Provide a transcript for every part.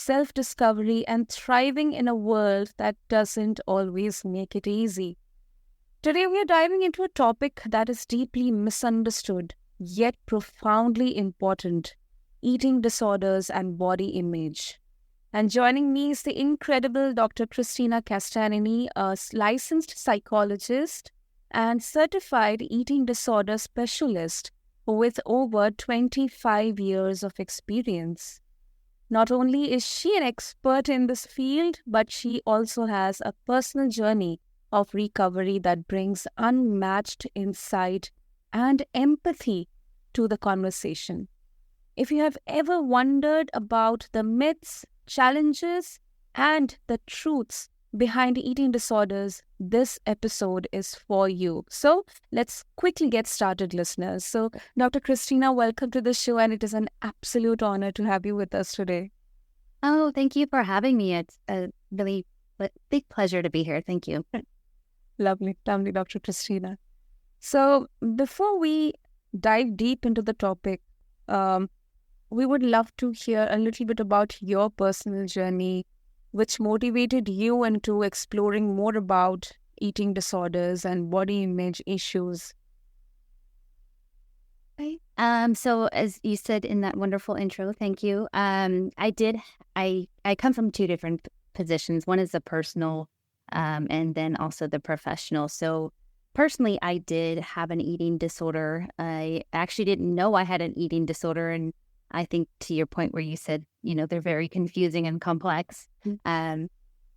self-discovery, and thriving in a world that doesn't always make it easy. Today, we are diving into a topic that is deeply misunderstood, yet profoundly important: eating disorders and body image. And joining me is the incredible Dr. Cristina Castagnini, a licensed psychologist and certified eating disorder specialist with over 25 years of experience. Not only is she an expert in this field, but she also has a personal journey of recovery that brings unmatched insight and empathy to the conversation. If you have ever wondered about the myths, challenges, and the truths behind eating disorders, this episode is for you. So let's quickly get started, listeners. So, Dr. Cristina, welcome to the show, and it is an absolute honor to have you with us today. Oh, thank you for having me. It's a really big pleasure to be here. Thank you. Lovely, Dr. Cristina. So before we dive deep into the topic, we would love to hear a little bit about your personal journey, which motivated you into exploring more about eating disorders and body image issues. Okay. So as you said in that wonderful intro, thank you. I come from two different positions. One is the personal, and then also the professional. So personally, I did have an eating disorder. I actually didn't know I had an eating disorder, and I think to your point where you said, they're very confusing and complex. I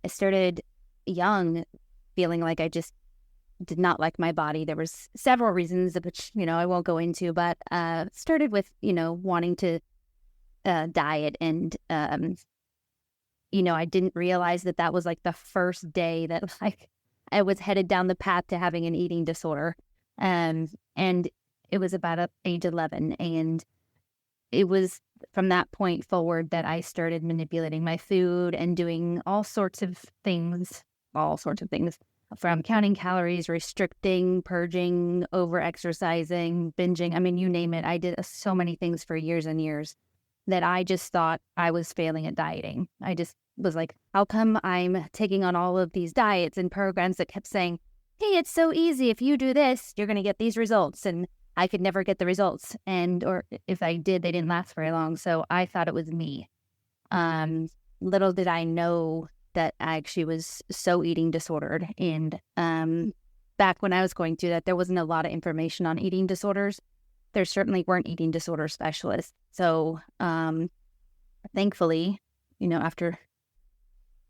started young, feeling like I just did not like my body. There was several reasons, which, I won't go into, but started with, wanting to diet. And, I didn't realize that was like the first day that I was headed down the path to having an eating disorder. And it was about age 11. And it was from that point forward that I started manipulating my food and doing all sorts of things, from counting calories, restricting, purging, over-exercising, binging. I mean, you name it. I did so many things for years and years that I just thought I was failing at dieting. I just was like, how come I'm taking on all of these diets and programs that kept saying, hey, it's so easy. If you do this, you're going to get these results. And I could never get the results. Or if I did, they didn't last very long. So I thought it was me. Little did I know that I actually was so eating disordered. And back when I was going through that, there wasn't a lot of information on eating disorders. There certainly weren't eating disorder specialists. So thankfully,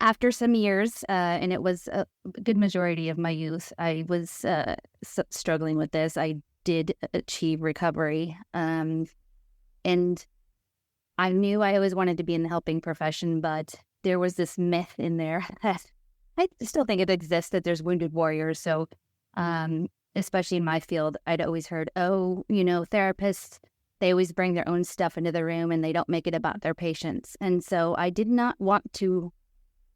after some years, and it was a good majority of my youth, I was struggling with this. I did achieve recovery. And I knew I always wanted to be in the helping profession, but there was this myth in there that I still think it exists, that there's wounded warriors. So, especially in my field, I'd always heard, therapists, they always bring their own stuff into the room and they don't make it about their patients. And so I did not want to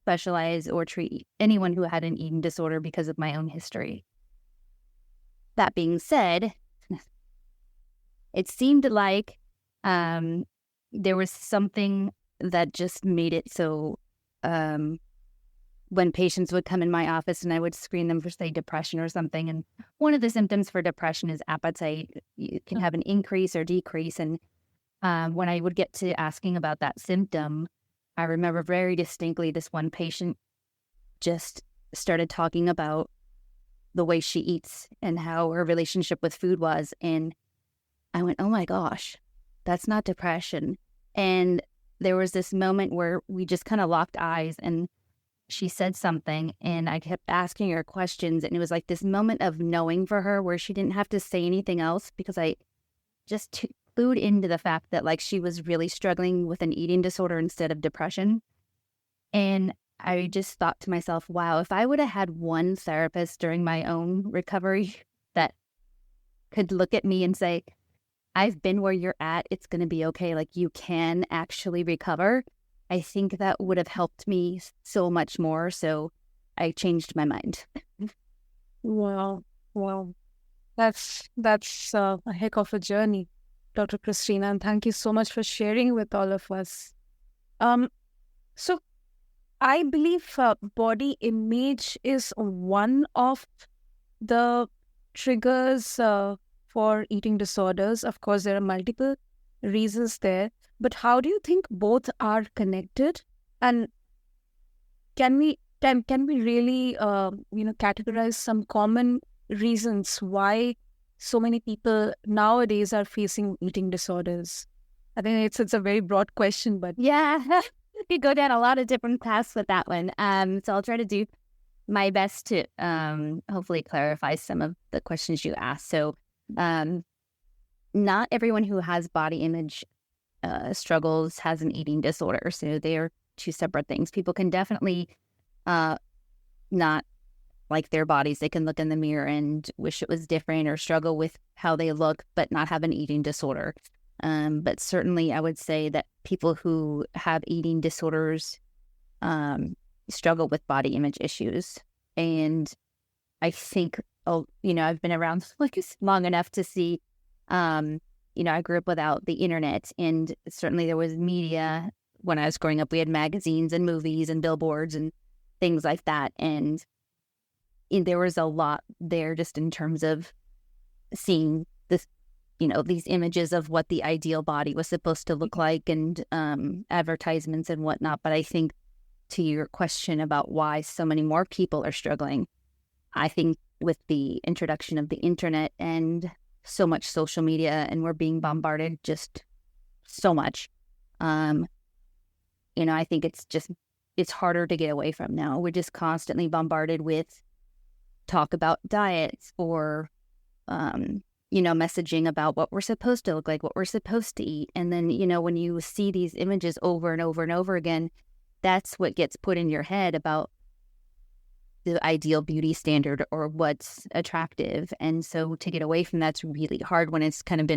specialize or treat anyone who had an eating disorder because of my own history. That being said, it seemed like there was something that just made it so when patients would come in my office and I would screen them for, say, depression or something, and one of the symptoms for depression is appetite. You can have an increase or decrease. And when I would get to asking about that symptom, I remember very distinctly this one patient just started talking about the way she eats and how her relationship with food was. And I went, oh my gosh, that's not depression. And there was this moment where we just kind of locked eyes and she said something and I kept asking her questions. And it was like this moment of knowing for her where she didn't have to say anything else, because I just clued into the fact that she was really struggling with an eating disorder instead of depression. And I just thought to myself, wow, if I would have had one therapist during my own recovery that could look at me and say, I've been where you're at, it's going to be okay. You can actually recover. I think that would have helped me so much more. So I changed my mind. Wow. That's a heck of a journey, Dr. Cristina, and thank you so much for sharing with all of us. So I believe body image is one of the triggers for eating disorders. Of course, there are multiple reasons there, but how do you think both are connected? And can we really categorize some common reasons why so many people nowadays are facing eating disorders? I think it's a very broad question, but Yeah, you could go down a lot of different paths with that one. So I'll try to do my best to hopefully clarify some of the questions you asked. So, not everyone who has body image struggles has an eating disorder. So they are two separate things. People can definitely not like their bodies. They can look in the mirror and wish it was different or struggle with how they look, but not have an eating disorder. But certainly I would say that people who have eating disorders struggle with body image issues. And I think, I've been around long enough to see, I grew up without the internet, and certainly there was media when I was growing up. We had magazines and movies and billboards and things like that. And there was a lot there just in terms of seeing this, these images of what the ideal body was supposed to look like, and advertisements and whatnot. But I think to your question about why so many more people are struggling, I think with the introduction of the internet and so much social media, and we're being bombarded just so much, I think it's harder to get away from now. We're just constantly bombarded with talk about diets or, messaging about what we're supposed to look like, what we're supposed to eat. And then, when you see these images over and over and over again, that's what gets put in your head about the ideal beauty standard or what's attractive. And so to get away from that's really hard when it's kind of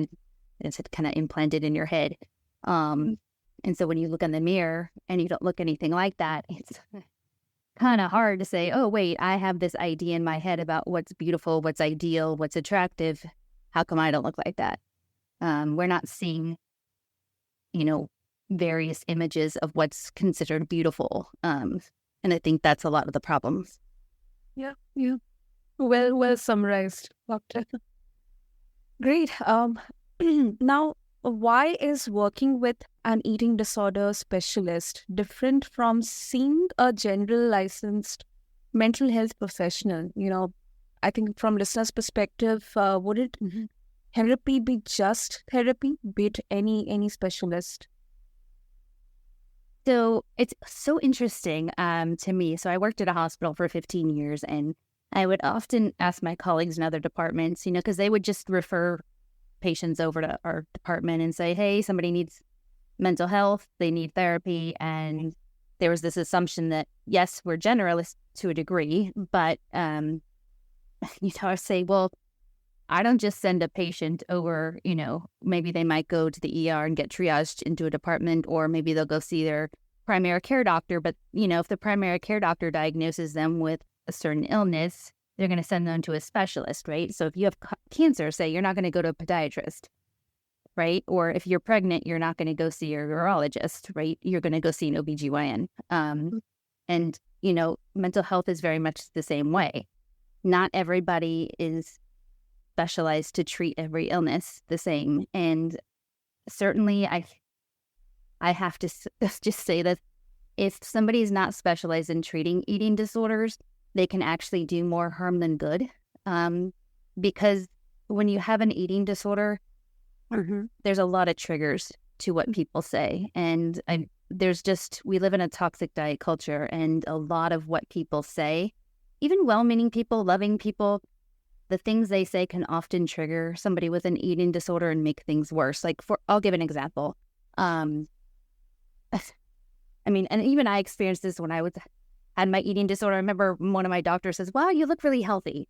implanted in your head. And so when you look in the mirror and you don't look anything like that, it's kind of hard to say, oh, wait, I have this idea in my head about what's beautiful, what's ideal, what's attractive. How come I don't look like that? We're not seeing, various images of what's considered beautiful. And I think that's a lot of the problems. yeah. Well summarized, Doctor. Great. Now, why is working with an eating disorder specialist different from seeing a general licensed mental health professional? I think from listeners' perspective, would it therapy be just therapy, be it any specialist? So it's so interesting to me. So I worked at a hospital for 15 years, and I would often ask my colleagues in other departments, because they would just refer patients over to our department and say, hey, somebody needs mental health, they need therapy. And there was this assumption that, yes, we're generalists to a degree, but, I say, well, I don't just send a patient over, maybe they might go to the ER and get triaged into a department, or maybe they'll go see their primary care doctor. But, if the primary care doctor diagnoses them with a certain illness, they're going to send them to a specialist, right? So if you have cancer, say, you're not going to go to a podiatrist, right? Or if you're pregnant, you're not going to go see your urologist, right? You're going to go see an OBGYN. And, mental health is very much the same way. Not everybody is specialized to treat every illness the same. And certainly I have to just say that if somebody is not specialized in treating eating disorders, they can actually do more harm than good. Because when you have an eating disorder, there's a lot of triggers to what people say. And we live in a toxic diet culture, and a lot of what people say, even well-meaning people, loving people, the things they say can often trigger somebody with an eating disorder and make things worse. I'll give an example. And even I experienced this when I had my eating disorder. I remember one of my doctors says, wow, you look really healthy.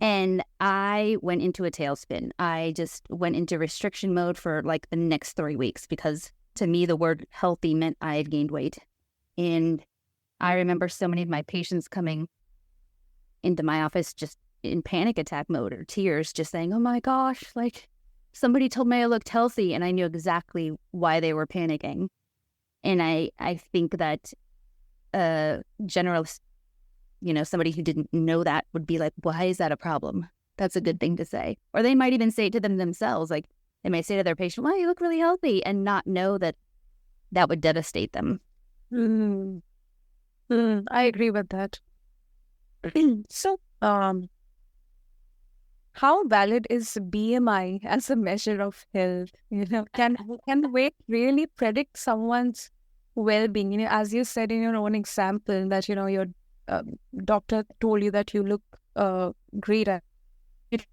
And I went into a tailspin. I just went into restriction mode for the next 3 weeks, because to me, the word healthy meant I had gained weight. And I remember so many of my patients coming into my office just in panic attack mode or tears, just saying, oh my gosh, somebody told me I looked healthy, and I knew exactly why they were panicking. And I think that generalist, somebody who didn't know that would be like, why is that a problem? That's a good thing to say. Or they might even say it to themselves. Like they might say to their patient, wow, you look really healthy, and not know that that would devastate them. I agree with that. So, how valid is BMI as a measure of health? Can weight really predict someone's well-being? As you said in your own example, that your doctor told you that you look great at it,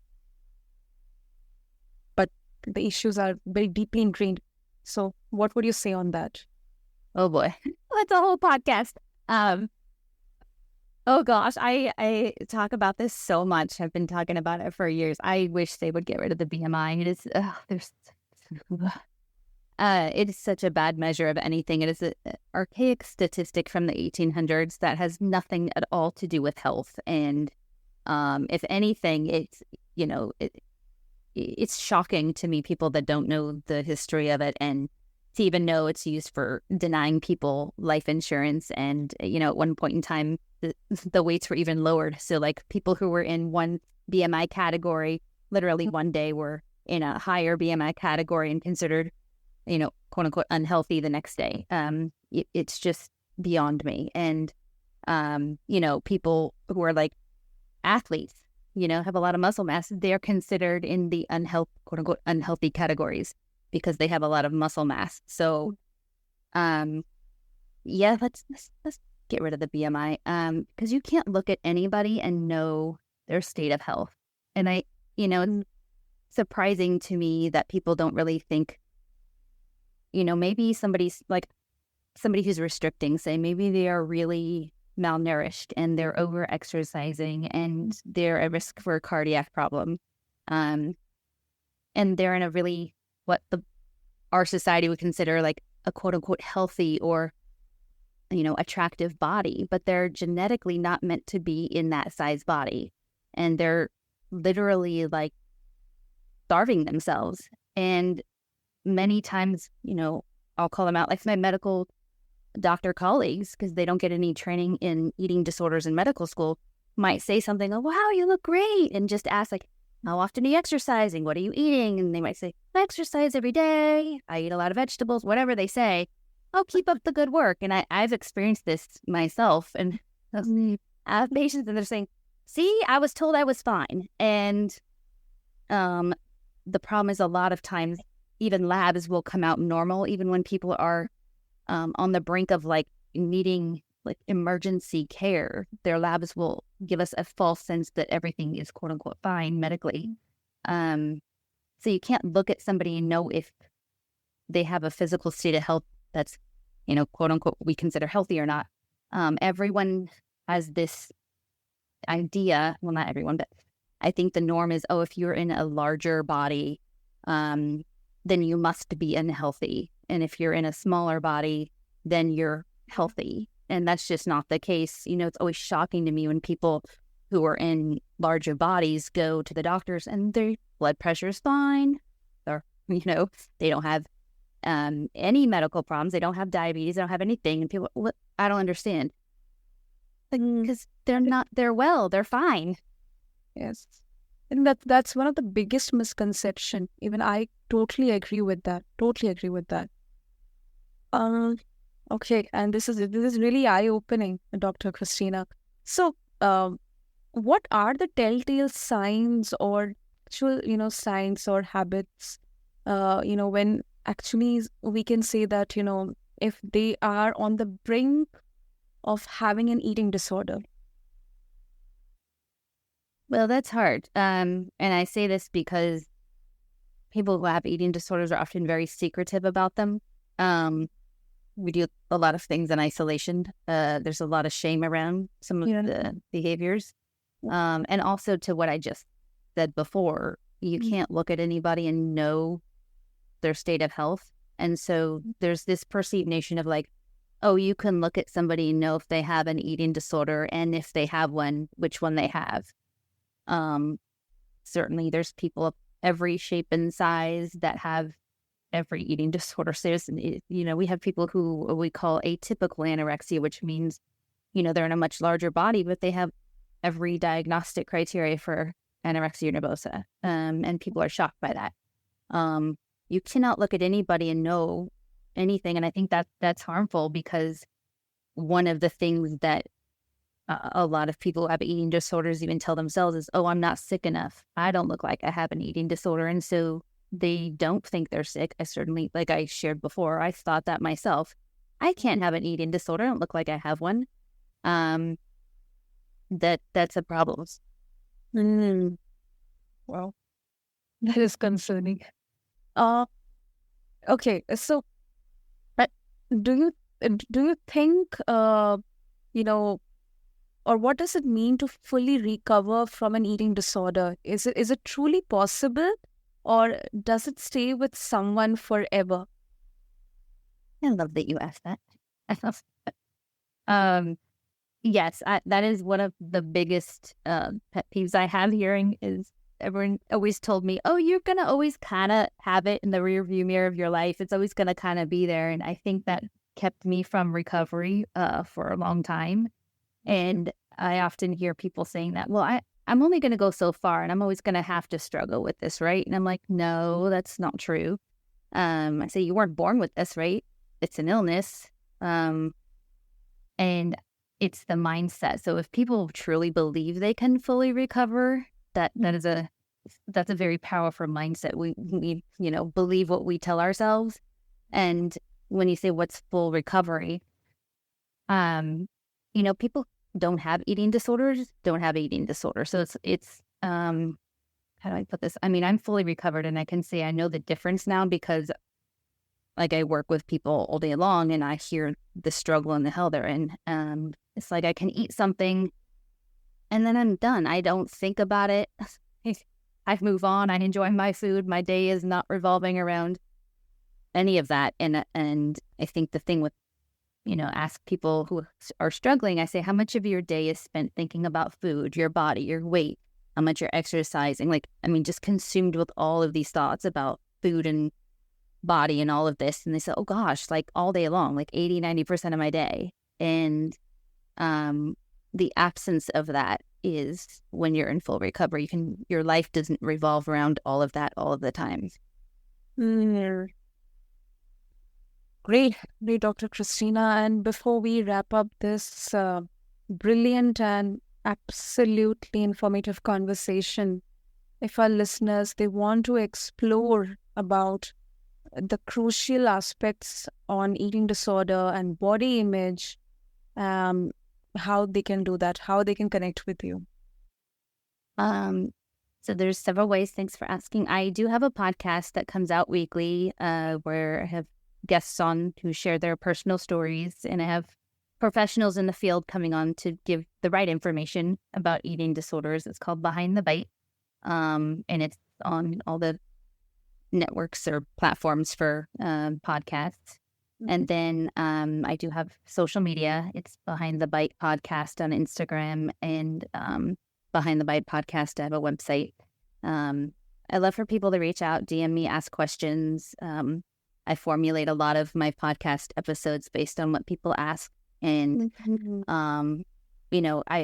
but the issues are very deeply ingrained. So, what would you say on that? Oh boy, that's a whole podcast. Oh gosh, I talk about this so much. I've been talking about it for years. I wish they would get rid of the BMI. It is it is such a bad measure of anything. It is an archaic statistic from the 1800s that has nothing at all to do with health. And if anything, it's shocking to me, people that don't know the history of it, and to even know it's used for denying people life insurance. And, at one point in time, the weights were even lowered. So like people who were in one BMI category, literally one day were in a higher BMI category and considered, quote unquote, unhealthy the next day. It's just beyond me. And, people who are like athletes, have a lot of muscle mass, they're considered in the quote unquote, unhealthy categories because they have a lot of muscle mass. So, let's get rid of the BMI, because you can't look at anybody and know their state of health. And it's surprising to me that people don't really think, maybe somebody who's restricting, say maybe they are really malnourished and they're over exercising and they're at risk for a cardiac problem. And they're in a really, our society would consider like a quote unquote healthy or attractive body, but they're genetically not meant to be in that size body. And they're literally like starving themselves. And many times, I'll call them out, like my medical doctor colleagues, because they don't get any training in eating disorders in medical school, might say something, oh, wow, you look great. And just ask like, how often are you exercising? What are you eating? And they might say, I exercise every day. I eat a lot of vegetables, whatever they say. Oh, keep up the good work. And I've experienced this myself. And I have patients and they're saying, see, I was told I was fine. And the problem is a lot of times even labs will come out normal, even when people are on the brink of like needing like emergency care. Their labs will give us a false sense that everything is quote unquote fine medically. So you can't look at somebody and know if they have a physical state of health that's, quote unquote, we consider healthy or not. Everyone has this idea, well, not everyone, but I think the norm is, if you're in a larger body, then you must be unhealthy. And if you're in a smaller body, then you're healthy. And that's just not the case. It's always shocking to me when people who are in larger bodies go to the doctors and their blood pressure is fine. Or, they don't have any medical problems. They don't have diabetes. They don't have anything. And people, I don't understand. Because they're well, they're fine. Yes. And that's one of the biggest misconception. Even I totally agree with that. Okay, and this is really eye-opening, Dr. Cristina. So, what are the telltale signs or actual, signs or habits, when actually we can say that, if they are on the brink of having an eating disorder? Well, that's hard. And I say this because people who have eating disorders are often very secretive about them. We do a lot of things in isolation. There's a lot of shame around some of the behaviors. And also to what I just said before, you can't look at anybody and know their state of health. And so there's this perceived notion of like, oh, you can look at somebody and know if they have an eating disorder, and if they have one, which one they have. Certainly there's people of every shape and size that have every eating disorder. So we have people who we call atypical anorexia, which means, they're in a much larger body, but they have every diagnostic criteria for anorexia nervosa. And people are shocked by that. You cannot look at anybody and know anything. And I think that's harmful, because one of the things that a lot of people who have eating disorders even tell themselves is, oh, I'm not sick enough. I don't look like I have an eating disorder. And so they don't think they're sick. I certainly, like I shared before, I thought that myself. I can't have an eating disorder. I don't look like I have one. That's a problem. Wow, that is concerning. Okay, so do you think or what does it mean to fully recover from an eating disorder? Is it truly possible, or does it stay with someone forever? I love that you asked that. Yes, that is one of the biggest pet peeves I have hearing is everyone always told me, oh, you're going to always kind of have it in the rear view mirror of your life. It's always going to kind of be there. And I think that kept me from recovery for a long time. And I often hear people saying that, well, I'm only going to go so far and I'm always going to have to struggle with this, right? And I'm like, no, that's not true. I say, you weren't born with this, right? It's an illness. And it's the mindset. So if people truly believe they can fully recover, that's a very powerful mindset. We believe what we tell ourselves. And when you say what's full recovery, people don't have eating disorders. So it's how do I put this? I mean, I'm fully recovered, and I can say I know the difference now because, like, I work with people all day long, and I hear the struggle and the hell they're in. It's like I can eat something, and then I'm done. I don't think about it. I move on. I enjoy my food. My day is not revolving around any of that. And I think the thing with, ask people who are struggling, I say, how much of your day is spent thinking about food, your body, your weight, how much you're exercising? Just consumed with all of these thoughts about food and body and all of this. And they say, oh gosh, like all day long, like 80-90% of my day. And the absence of that is when you're in full recovery. Your life doesn't revolve around all of that all of the time. Great, Dr. Cristina. And before we wrap up this brilliant and absolutely informative conversation, if our listeners, they want to explore about the crucial aspects on eating disorder and body image, how they can do that, how they can connect with you. So there's several ways. Thanks for asking. I do have a podcast that comes out weekly where I have guests on who share their personal stories, and I have professionals in the field coming on to give the right information about eating disorders. It's called Behind the Bite, and it's on all the networks or platforms for podcasts. And then I do have social media. It's Behind the Bite Podcast on Instagram, and Behind the Bite Podcast. I have a website. I love for people to reach out, DM me, ask questions. I formulate a lot of my podcast episodes based on what people ask. And, I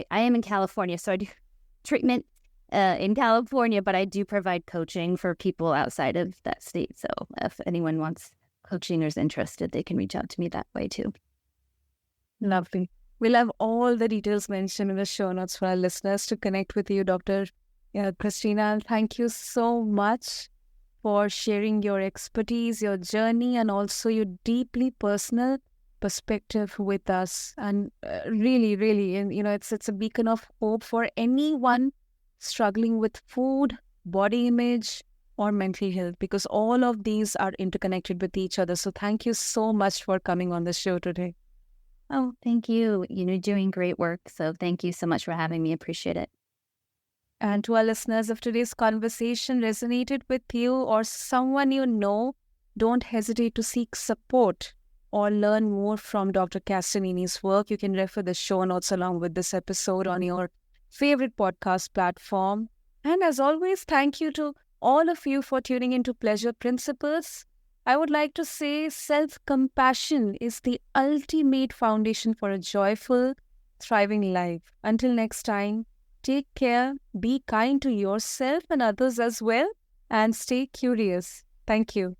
am in California, so I do treatment in California, but I do provide coaching for people outside of that state. So if anyone wants coaching or is interested, they can reach out to me that way too. Lovely. We'll have all the details mentioned in the show notes for our listeners to connect with you, Dr. Cristina. Thank you so much for sharing your expertise, your journey, and also your deeply personal perspective with us. And really, really, it's a beacon of hope for anyone struggling with food, body image, or mental health, because all of these are interconnected with each other. So thank you so much for coming on the show today. Oh, thank you. You're doing great work. So thank you so much for having me. Appreciate it. And to our listeners, if today's conversation resonated with you or someone you know, don't hesitate to seek support or learn more from Dr. Castagnini's work. You can refer the show notes along with this episode on your favorite podcast platform. And as always, thank you to all of you for tuning into Pleasure Principles. I would like to say self-compassion is the ultimate foundation for a joyful, thriving life. Until next time, take care, be kind to yourself and others as well, and stay curious. Thank you.